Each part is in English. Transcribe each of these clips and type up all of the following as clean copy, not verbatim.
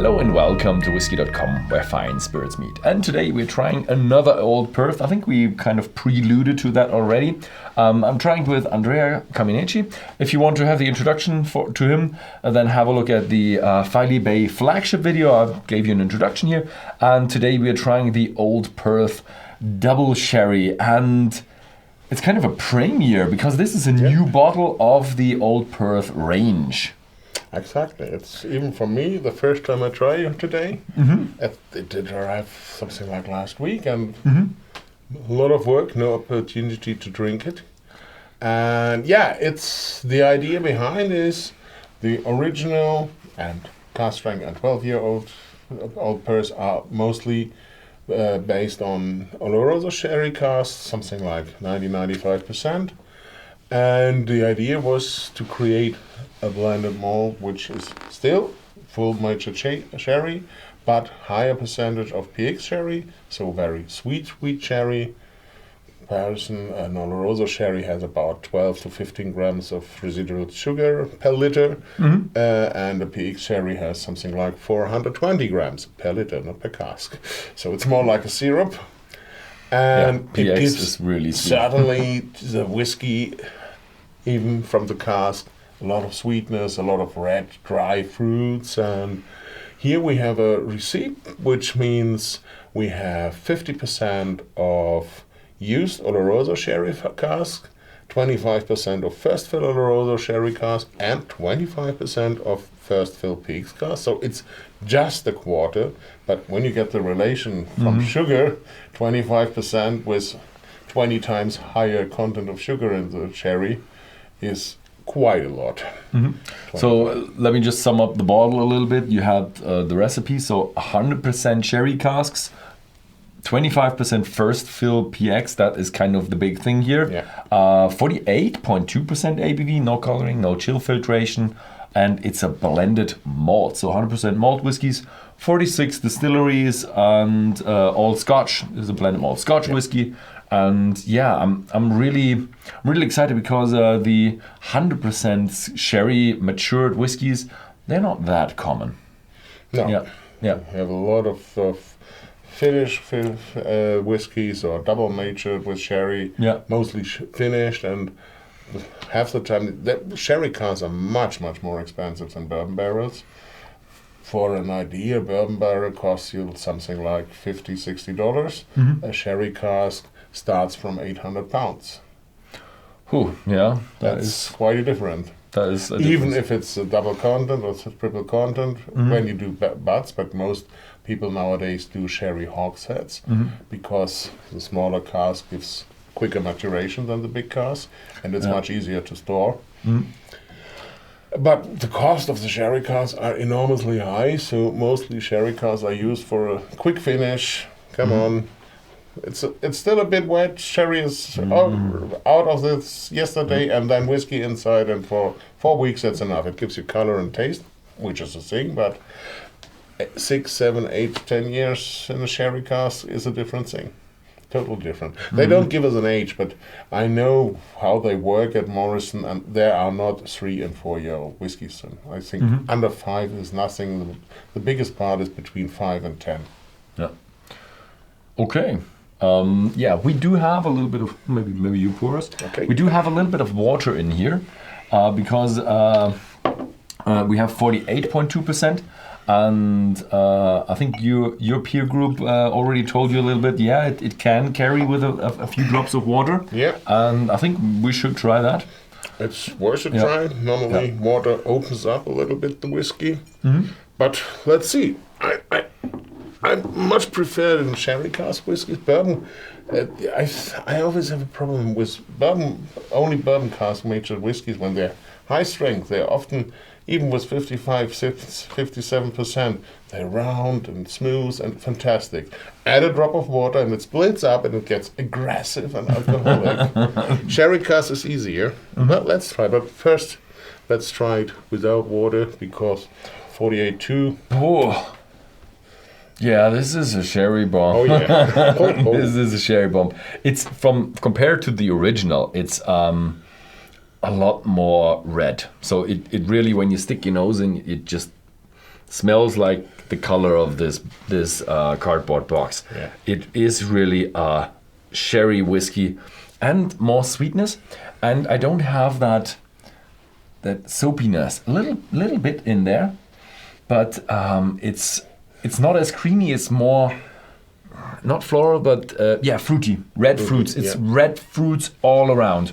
Hello and welcome to Whisky.com, where fine spirits meet. And today we're trying another Old Perth. I think we kind of preluded to that already. I'm trying with Andrea Caminneci. If you want to have the introduction to him, then have a look at the Filey Bay flagship video. I gave you an introduction here. And today we're trying the Old Perth Double Sherry. And it's kind of a premiere because this is a new bottle of the Old Perth range. Exactly. It's even for me the first time I try it today. It did arrive something like last week, and a lot of work, no opportunity to drink it. And it's the idea behind is the original and cask strength and 12-year-old Old Perth are mostly based on Oloroso sherry casks, something like 90-95%. And the idea was to create a blended malt which is still full mature sherry, but higher percentage of PX sherry, so very sweet sherry. Comparison, an Oloroso sherry has about 12 to 15 grams of residual sugar per liter, and a PX sherry has something like 420 grams per liter, not per cask. So it's more like a syrup. And PX it gives is really sweet. Certainly the whiskey, even from the cask, a lot of sweetness, a lot of red, dry fruits. And here we have a receipt, which means we have 50% of used Oloroso sherry cask, 25% of first fill Oloroso sherry cask, and 25% of first fill PX cask. So it's just a quarter. But when you get the relation from sugar, 25% with 20 times higher content of sugar in the sherry is quite a lot. So let me just sum up the bottle a little bit. You had the recipe, so 100% sherry casks, 25% first fill PX, that is kind of the big thing here. 48.2% ABV, no coloring, no chill filtration, and it's a blended malt. So 100% malt whiskies, 46 distilleries, and all Scotch. This is a blended malt Scotch whiskey. And I'm really excited because the 100% sherry matured whiskies, they're not that common. No. We have a lot of Finnish whiskies or double matured with sherry, mostly finished, and half the time the sherry casks are much more expensive than bourbon barrels. For an idea, a bourbon barrel costs you something like $50-$60. A sherry cask starts from 800 pounds. That's quite different. That is even if it's a double content or triple content when you do butts, but most people nowadays do sherry hogsheads because the smaller cask gives quicker maturation than the big cask, and it's much easier to store. But the cost of the sherry casks are enormously high, so mostly sherry casks are used for a quick finish. Come on. It's still a bit wet. Sherry is out of this yesterday, and then whiskey inside, and for 4 weeks that's enough. It gives you color and taste, which is a thing, but 6, 7, 8, 10 years in a sherry cask is a different thing. Totally different. They don't give us an age, but I know how they work at Morrison, and there are not 3 and 4 year old whiskies. And I think under 5 is nothing. The biggest part is between 5 and 10. Yeah. Okay. We do have a little bit of, maybe you pour us. Okay. We do have a little bit of water in here because we have 48.2%. And I think your peer group already told you a little bit. It can carry with a few drops of water. And I think we should try that. It's worth a try. Normally water opens up a little bit the whiskey. But let's see. I much prefer in sherry cask whiskey. Bourbon, I always have a problem with only bourbon cask matured whiskies when they're high strength. They're often, even with 57%, they're round and smooth and fantastic. Add a drop of water and it splits up and it gets aggressive and alcoholic. Sherry cask is easier. Well, let's try. But first, let's try it without water because 48.2. Oh. Yeah, this is a sherry bomb. Oh yeah. This is a sherry bomb. It's compared to the original, it's a lot more red. So it really, when you stick your nose in, it just smells like the color of this cardboard box. Yeah. It is really a sherry whiskey and more sweetness, and I don't have that soapiness. A little bit in there, but it's not as creamy. It's more not floral, but fruity. Red fruits. It's red fruits all around,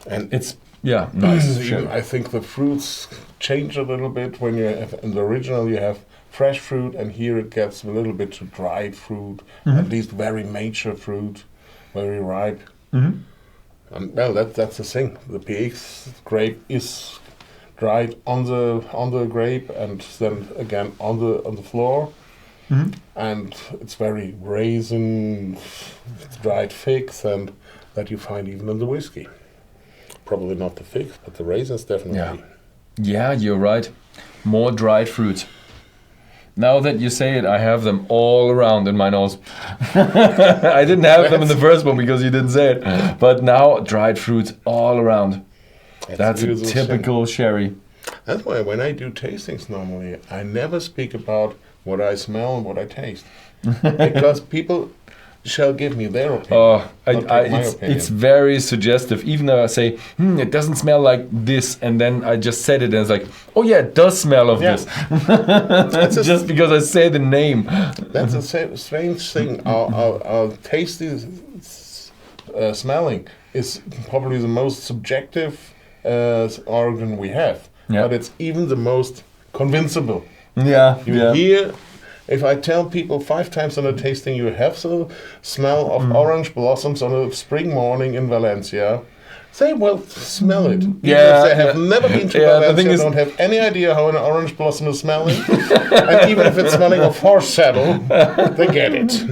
And it's nice. Sure. I think the fruits change a little bit when you have, in the original you have fresh fruit, and here it gets a little bit to dried fruit, at least very mature fruit, very ripe. And well, that's the thing. The PX grape is dried on the grape, and then again on the floor, and it's very raisin, dried figs, and that you find even in the whiskey. Probably not the figs, but the raisins definitely. Yeah, you're right. More dried fruit. Now that you say it, I have them all around in my nose. I didn't have them in the first one because you didn't say it. But now, dried fruits all around. That's a typical sherry. That's why when I do tastings normally, I never speak about what I smell and what I taste. Because people shall give me their opinion. It's very suggestive. Even though I say, it doesn't smell like this, and then I just said it, and it's like, oh yeah, it does smell of this. Just because I say the name. That's a strange thing. Our tasty smelling is probably the most subjective organ we have. Yeah. But it's even the most convincible. You hear. If I tell people 5 times on a tasting, you have the smell of orange blossoms on a spring morning in Valencia, they will smell it. Even if they have never been to Valencia, don't have any idea how an orange blossom is smelling. And even if it's smelling of horse saddle, they get it.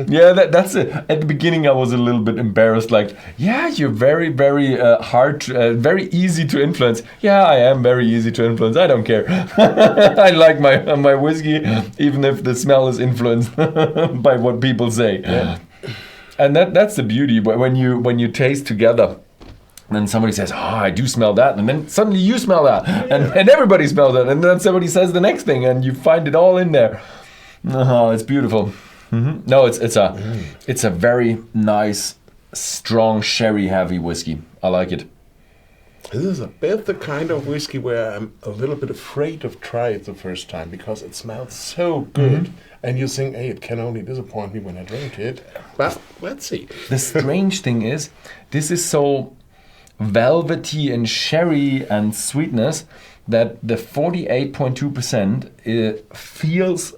Yeah, that's it. At the beginning, I was a little bit embarrassed. Like, you're very, very hard, very easy to influence. Yeah, I am very easy to influence. I don't care. I like my whiskey, even if the smell is influenced by what people say. Yeah. And that's the beauty. When you taste together, then somebody says, I do smell that. And then suddenly you smell that. And everybody smells that. And then somebody says the next thing, and you find it all in there. Oh, it's beautiful. No, it's a very nice, strong sherry heavy whiskey. I like it. This is a bit the kind of whiskey where I'm a little bit afraid of trying it the first time because it smells so good, and you think, hey, it can only disappoint me when I drink it. But let's see. The strange thing is, this is so velvety and sherry and sweetness that the 48.2% feels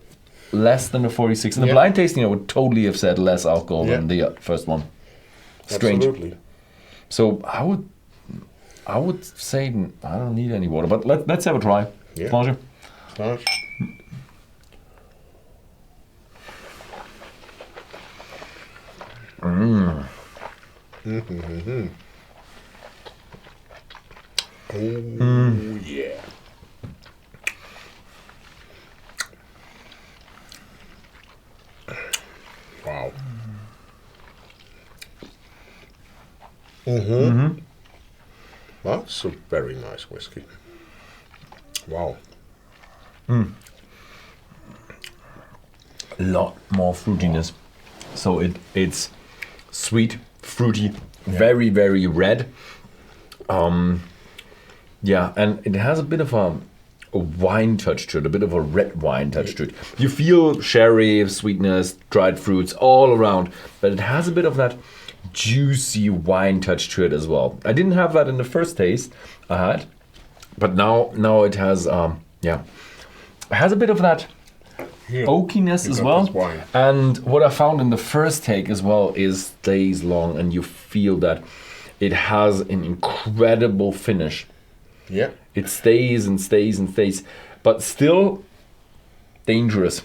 less than the 46. In the blind tasting, I would totally have said less alcohol than the first one. Strange. Absolutely. So I would say I don't need any water, but let's have a try. Yeah. Pleasure. Nice. Oh yeah. Wow. That's a very nice whiskey. Wow. A lot more fruitiness. So it's sweet, fruity, very, very red. And it has a bit of a wine touch to it, a bit of a red wine touch to it. You feel sherry, sweetness, dried fruits all around, but it has a bit of that juicy wine touch to it as well. I didn't have that in the first taste I had, but now it has it has a bit of that oakiness as well. And what I found in the first take as well is stays long, and you feel that it has an incredible finish. Yeah. It stays and stays and stays, but still dangerous.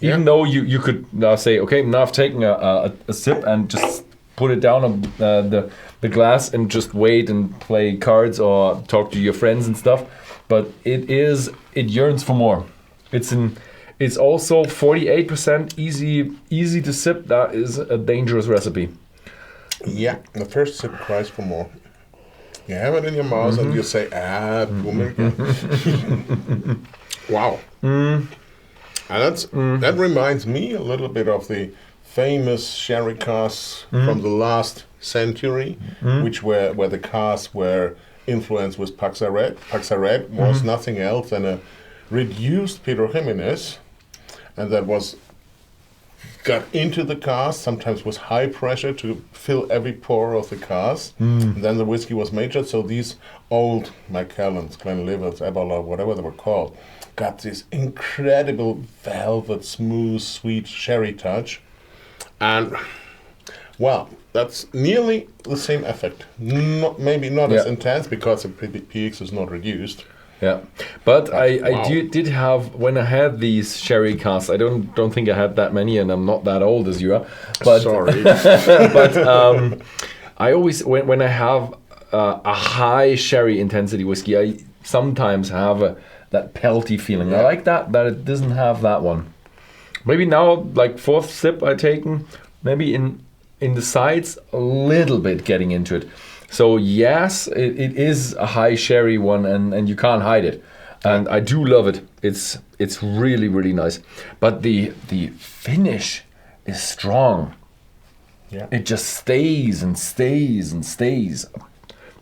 Even though you could now say, okay, now I've taken a sip and just put it down on the glass and just wait and play cards or talk to your friends and stuff. But it yearns for more. It's also 48% easy to sip. That is a dangerous recipe. Yeah, the first sip cries for more. You have it in your mouth and you say, boom again. Wow. And that reminds me a little bit of the famous sherry casks from the last century, which where the casks were influenced with Paxaret. Paxaret was nothing else than a reduced Pedro Jimenez, and that was got into the cask, sometimes with high pressure to fill every pore of the cask. And then the whiskey was majored, so these old Macallans, Glenlivets, Eberla, whatever they were called, got this incredible velvet, smooth, sweet sherry touch. And, well, that's nearly the same effect. Maybe not as intense because the pH is not reduced. Yeah, but I did have, when I had these sherry casks, I don't think I had that many, and I'm not that old as you are. But, sorry. But I always, when I have a high sherry intensity whiskey, I sometimes have that pelty feeling. I like that it doesn't have that one. Maybe now, like fourth sip I taken, maybe in the sides, a little bit getting into it. So yes, it is a high sherry one, and you can't hide it. And I do love it. It's really, really nice. But the finish is strong. Yeah. It just stays and stays and stays.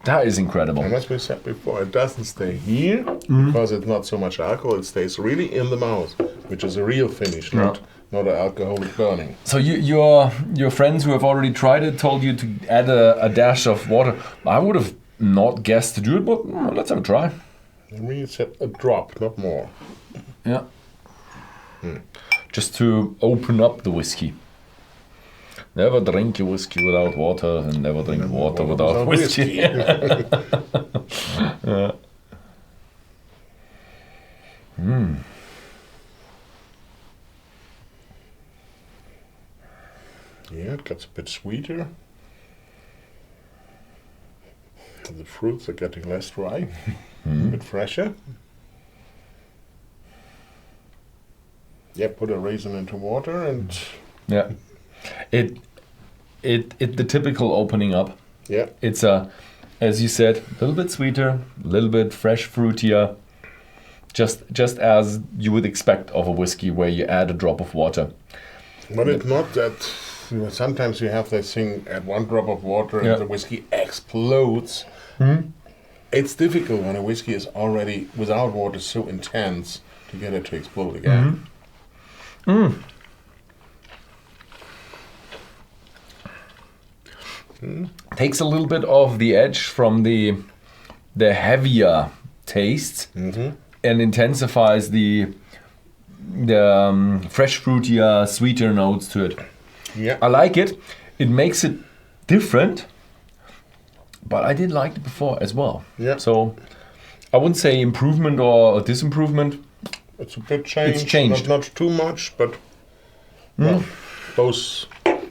That is incredible. And as we said before, it doesn't stay here because it's not so much alcohol. It stays really in the mouth, which is a real finish, not an alcoholic burning. So your friends who have already tried it told you to add a dash of water. I would have not guessed to do it, but let's have a try. We said a drop, not more. Yeah. Just to open up the whiskey. Never drink your whiskey without water, and never drink water without whiskey. Yeah. Yeah, it gets a bit sweeter. The fruits are getting less dry, a bit fresher. Yeah, put a raisin into water and... Yeah. It the typical opening up. Yeah. It's as you said, a little bit sweeter, a little bit fresh fruitier, just as you would expect of a whiskey where you add a drop of water. But it's not that, sometimes you have this thing, add one drop of water and the whiskey explodes. It's difficult when a whiskey is already without water so intense to get it to explode again. Takes a little bit of the edge from the heavier taste and intensifies the fresh fruitier, sweeter notes to it. Yeah. I like it. It makes it different, but I did like it before as well. Yeah. So I wouldn't say improvement or disimprovement. It's a bit changed. It's changed. Not too much, but well, both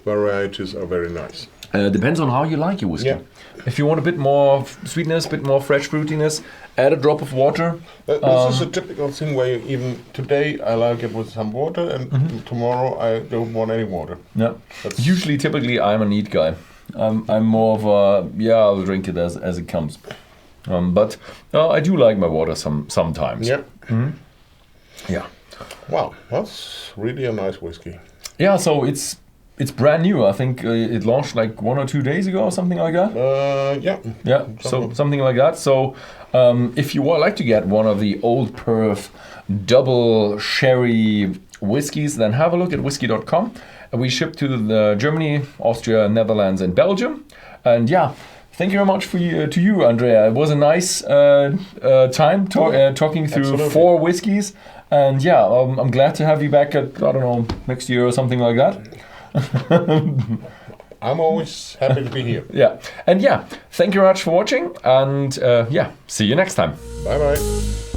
varieties are very nice. Depends on how you like your whiskey. Yeah. If you want a bit more sweetness, a bit more fresh fruitiness, add a drop of water. This is a typical thing where even today I like it with some water, and tomorrow I don't want any water. Yeah. Typically, I'm a neat guy. I'm more of a I'll drink it as it comes. But I do like my water sometimes. Yeah. Yeah. Wow, that's really a nice whiskey. Yeah. So it's brand new. I think it launched like 1 or 2 days ago or something like that. Yeah. Yeah, so something like that. So if you would like to get one of the Old Perth double sherry whiskies, then have a look at Whisky.com. We ship to Germany, Austria, Netherlands and Belgium. And yeah, thank you very much to you, Andrea. It was a nice time talking through Absolutely. 4 whiskies. And yeah, I'm glad to have you back at, I don't know, next year or something like that. I'm always happy to be here. Yeah. And yeah, thank you very much for watching. And yeah, see you next time. Bye-bye.